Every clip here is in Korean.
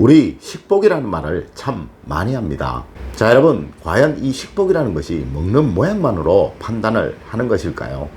우리 식복이라는 말을 참 많이 합니다. 자, 여러분, 과연 이 식복이라는 것이 먹는 모양만으로 판단을 하는 것일까요?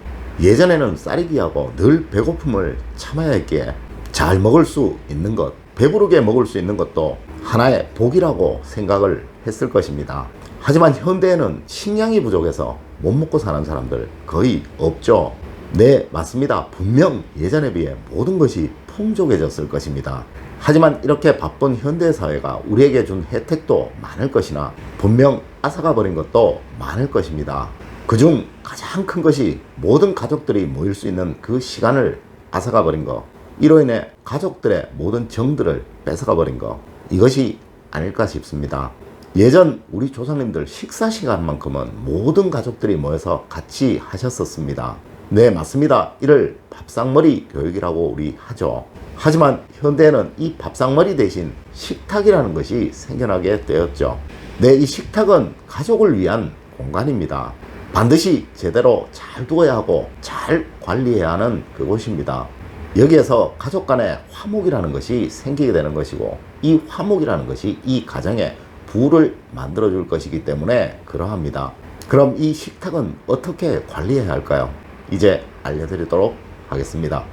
예전에는 쌀이 귀하고 늘 배고픔을 참아야 했기에 잘 먹을 수 있는 것, 배부르게 먹을 수 있는 것도 하나의 복이라고 생각을 했을 것입니다. 하지만 현대에는 식량이 부족해서 못 먹고 사는 사람들 거의 없죠. 네, 맞습니다. 분명 예전에 비해 모든 것이 풍족해졌을 것입니다. 하지만 이렇게 바쁜 현대사회가 우리에게 준 혜택도 많을 것이나 분명 앗아가 버린 것도 많을 것입니다. 그중 가장 큰 것이 모든 가족들이 모일 수 있는 그 시간을 앗아가 버린 것, 이로 인해 가족들의 모든 정들을 뺏어가 버린 것, 이것이 아닐까 싶습니다. 예전 우리 조상님들 식사 시간만큼은 모든 가족들이 모여서 같이 하셨었습니다. 네, 맞습니다. 이를 밥상머리 교육이라고 우리 하죠. 하지만 현대에는 이 밥상머리 대신 식탁이라는 것이 생겨나게 되었죠. 네, 이 식탁은 가족을 위한 공간입니다. 반드시 제대로 잘 두어야 하고 잘 관리해야 하는 그곳입니다. 여기에서 가족 간의 화목이라는 것이 생기게 되는 것이고, 이 화목이라는 것이 이 가정에 부를 만들어 줄 것이기 때문에 그러합니다. 그럼 이 식탁은 어떻게 관리해야 할까요? 이제 알려드리도록 하겠습니다.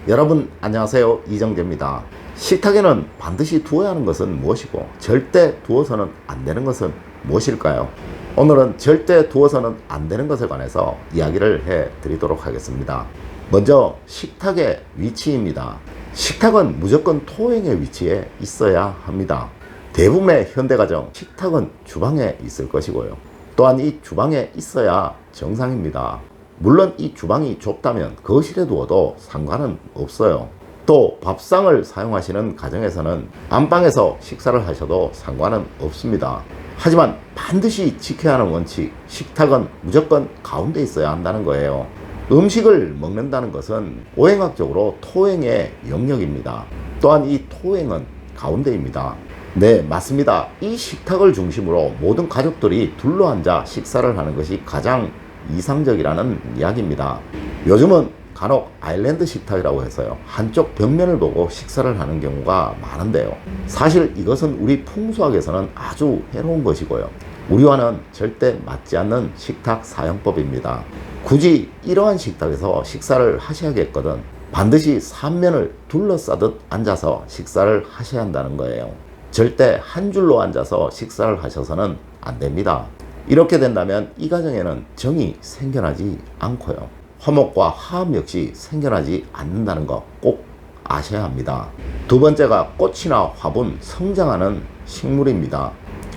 여러분 안녕하세요, 이정재입니다. 식탁에는 반드시 두어야 하는 것은 무엇이고 절대 두어서는 안 되는 것은 무엇일까요? 오늘은 절대 두어서는 안 되는 것에 관해서 이야기를 해 드리도록 하겠습니다. 먼저 식탁의 위치입니다. 식탁은 무조건 토행의 위치에 있어야 합니다. 대부분의 현대가정 식탁은 주방에 있을 것이고요. 또한 이 주방에 있어야 정상입니다. 물론 이 주방이 좁다면 거실에 두어도 상관은 없어요. 또 밥상을 사용하시는 가정에서는 안방에서 식사를 하셔도 상관은 없습니다. 하지만 반드시 지켜야 하는 원칙, 식탁은 무조건 가운데 있어야 한다는 거예요. 음식을 먹는다는 것은 오행학적으로 토행의 영역입니다. 또한 이 토행은 가운데입니다. 네, 맞습니다. 이 식탁을 중심으로 모든 가족들이 둘러앉아 식사를 하는 것이 가장 이상적이라는 이야기입니다. 요즘은 간혹 아일랜드 식탁이라고 해서요, 한쪽 벽면을 보고 식사를 하는 경우가 많은데요, 사실 이것은 우리 풍수학에서는 아주 해로운 것이고요, 우리와는 절대 맞지 않는 식탁 사용법입니다. 굳이 이러한 식탁에서 식사를 하셔야겠거든 반드시 3면을 둘러싸듯 앉아서 식사를 하셔야 한다는 거예요. 절대 한 줄로 앉아서 식사를 하셔서는 안 됩니다. 이렇게 된다면 이 가정에는 정이 생겨나지 않고요, 화목과 화합 역시 생겨나지 않는다는 거 꼭 아셔야 합니다. 두 번째가 꽃이나 화분, 성장하는 식물입니다.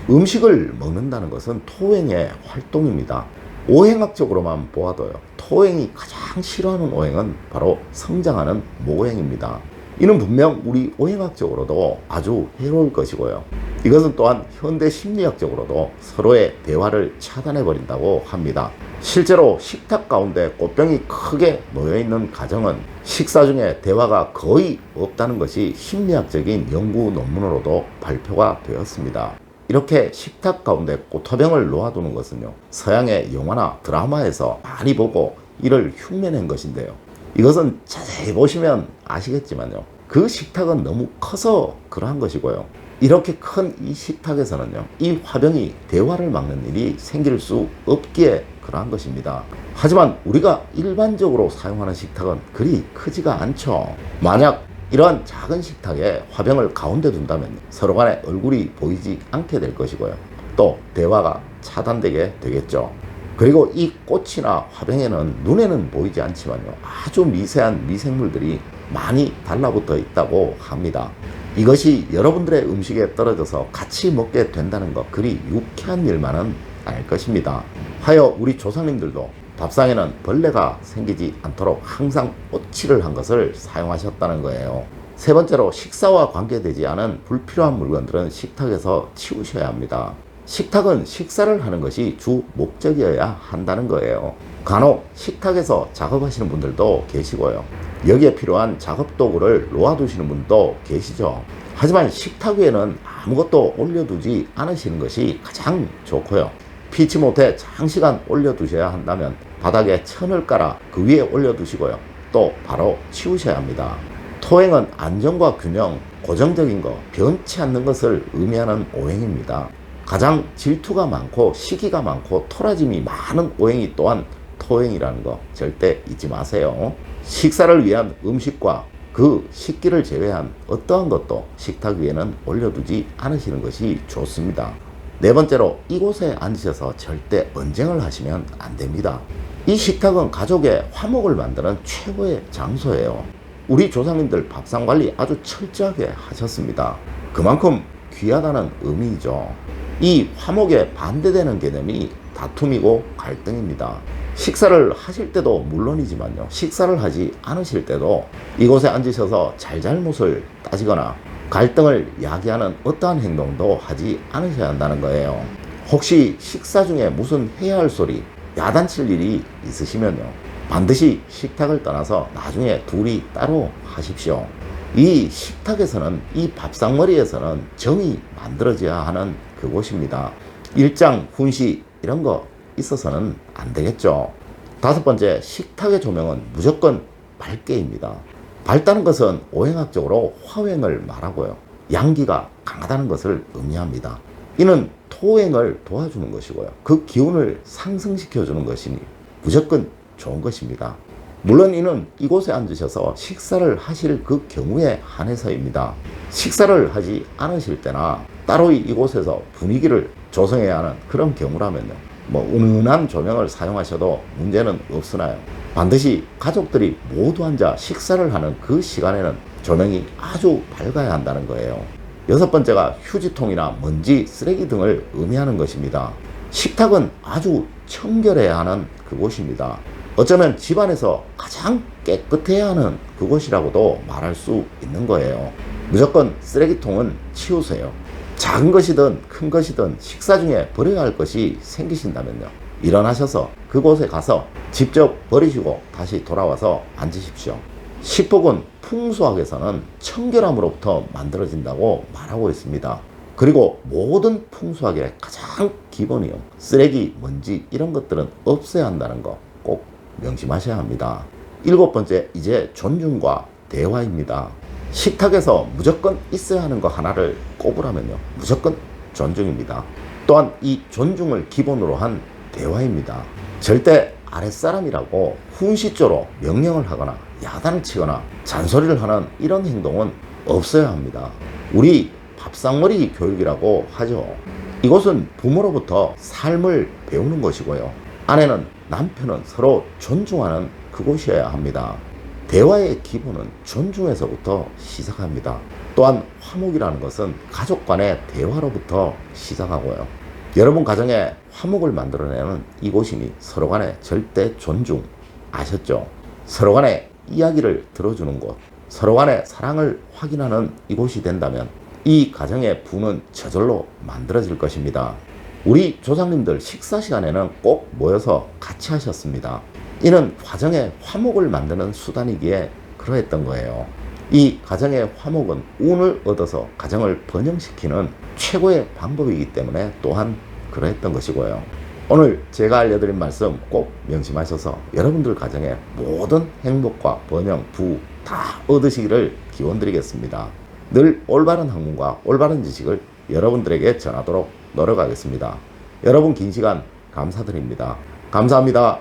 음식을 먹는다는 것은 토행의 활동입니다. 오행학적으로만 보아도요, 토행이 가장 싫어하는 오행은 바로 성장하는 모행입니다. 이는 분명 우리 오행학적으로도 아주 해로울 것이고요, 이것은 또한 현대 심리학적으로도 서로의 대화를 차단해 버린다고 합니다. 실제로 식탁 가운데 꽃병이 크게 놓여있는 가정은 식사 중에 대화가 거의 없다는 것이 심리학적인 연구 논문으로도 발표가 되었습니다. 이렇게 식탁 가운데 꽃화병을 놓아두는 것은요, 서양의 영화나 드라마에서 많이 보고 이를 흉내낸 것인데요, 이것은 자세히 보시면 아시겠지만요, 그 식탁은 너무 커서 그러한 것이고요, 이렇게 큰 이 식탁에서는요, 이 화병이 대화를 막는 일이 생길 수 없기에 그러한 것입니다. 하지만 우리가 일반적으로 사용하는 식탁은 그리 크지가 않죠. 만약 이러한 작은 식탁에 화병을 가운데 둔다면 서로 간의 얼굴이 보이지 않게 될 것이고요, 또 대화가 차단되게 되겠죠. 그리고 이 꽃이나 화병에는 눈에는 보이지 않지만요, 아주 미세한 미생물들이 많이 달라붙어 있다고 합니다. 이것이 여러분들의 음식에 떨어져서 같이 먹게 된다는 것, 그리 유쾌한 일만은 아닐 것입니다. 하여 우리 조상님들도 밥상에는 벌레가 생기지 않도록 항상 오칠을 한 것을 사용하셨다는 거예요. 세 번째로, 식사와 관계되지 않은 불필요한 물건들은 식탁에서 치우셔야 합니다. 식탁은 식사를 하는 것이 주 목적이어야 한다는 거예요. 간혹 식탁에서 작업하시는 분들도 계시고요, 여기에 필요한 작업 도구를 놓아두시는 분도 계시죠. 하지만 식탁 위에는 아무것도 올려두지 않으시는 것이 가장 좋고요, 피치 못해 장시간 올려두셔야 한다면 바닥에 천을 깔아 그 위에 올려두시고요, 또 바로 치우셔야 합니다. 토행은 안정과 균형, 고정적인 것, 변치 않는 것을 의미하는 오행입니다. 가장 질투가 많고 시기가 많고 토라짐이 많은 오행이 또한 토행이라는 거 절대 잊지 마세요. 식사를 위한 음식과 그 식기를 제외한 어떠한 것도 식탁 위에는 올려두지 않으시는 것이 좋습니다. 네 번째로, 이곳에 앉으셔서 절대 언쟁을 하시면 안 됩니다. 이 식탁은 가족의 화목을 만드는 최고의 장소예요. 우리 조상님들 밥상 관리 아주 철저하게 하셨습니다. 그만큼 귀하다는 의미이죠. 이 화목에 반대되는 개념이 다툼이고 갈등입니다. 식사를 하실 때도 물론이지만요, 식사를 하지 않으실 때도 이곳에 앉으셔서 잘잘못을 따지거나 갈등을 야기하는 어떠한 행동도 하지 않으셔야 한다는 거예요. 혹시 식사 중에 무슨 해야 할 소리, 야단칠 일이 있으시면요, 반드시 식탁을 떠나서 나중에 둘이 따로 하십시오. 이 식탁에서는, 이 밥상머리에서는 정이 만들어져야 하는 그곳입니다. 일장, 훈시 이런 거 있어서는 안 되겠죠. 다섯 번째, 식탁의 조명은 무조건 밝게입니다. 밝다는 것은 오행학적으로 화행을 말하고요, 양기가 강하다는 것을 의미합니다. 이는 토행을 도와주는 것이고요, 그 기운을 상승시켜주는 것이니 무조건 좋은 것입니다. 물론 이는 이곳에 앉으셔서 식사를 하실 그 경우에 한해서입니다. 식사를 하지 않으실 때나 따로 이곳에서 분위기를 조성해야 하는 그런 경우라면요, 은은한 조명을 사용하셔도 문제는 없으나요, 반드시 가족들이 모두 앉아 식사를 하는 그 시간에는 조명이 아주 밝아야 한다는 거예요. 여섯 번째가 휴지통이나 먼지, 쓰레기 등을 의미하는 것입니다. 식탁은 아주 청결해야 하는 그곳입니다. 어쩌면 집안에서 가장 깨끗해야 하는 그곳이라고도 말할 수 있는 거예요. 무조건 쓰레기통은 치우세요. 작은 것이든 큰 것이든 식사 중에 버려야 할 것이 생기신다면요, 일어나셔서 그곳에 가서 직접 버리시고 다시 돌아와서 앉으십시오. 식복은 풍수학에서는 청결함으로부터 만들어진다고 말하고 있습니다. 그리고 모든 풍수학의 가장 기본이요, 쓰레기, 먼지 이런 것들은 없애야 한다는 거 꼭 명심하셔야 합니다. 일곱 번째, 이제 존중과 대화입니다. 식탁에서 무조건 있어야 하는 거 하나를 꼽으라면요, 무조건 존중입니다. 또한 이 존중을 기본으로 한 대화입니다. 절대 아랫사람이라고 훈시조로 명령을 하거나 야단을 치거나 잔소리를 하는 이런 행동은 없어야 합니다. 우리 밥상머리 교육이라고 하죠. 이곳은 부모로부터 삶을 배우는 것이고요, 아내는 남편은 서로 존중하는 그곳이어야 합니다. 대화의 기본은 존중에서부터 시작합니다. 또한 화목이라는 것은 가족 간의 대화로부터 시작하고요, 여러분 가정에 화목을 만들어내는 이곳이니 서로 간의 절대 존중 아셨죠? 서로 간의 이야기를 들어주는 곳, 서로 간의 사랑을 확인하는 이곳이 된다면 이 가정의 부는 저절로 만들어질 것입니다. 우리 조상님들 식사 시간에는 꼭 모여서 같이 하셨습니다. 이는 가정의 화목을 만드는 수단이기에 그러했던 거예요. 이 가정의 화목은 운을 얻어서 가정을 번영시키는 최고의 방법이기 때문에 또한 그러했던 것이고요. 오늘 제가 알려드린 말씀 꼭 명심하셔서 여러분들 가정의 모든 행복과 번영, 부 다 얻으시기를 기원드리겠습니다. 늘 올바른 학문과 올바른 지식을 여러분들에게 전하도록 노력하겠습니다. 여러분 긴 시간 감사드립니다. 감사합니다.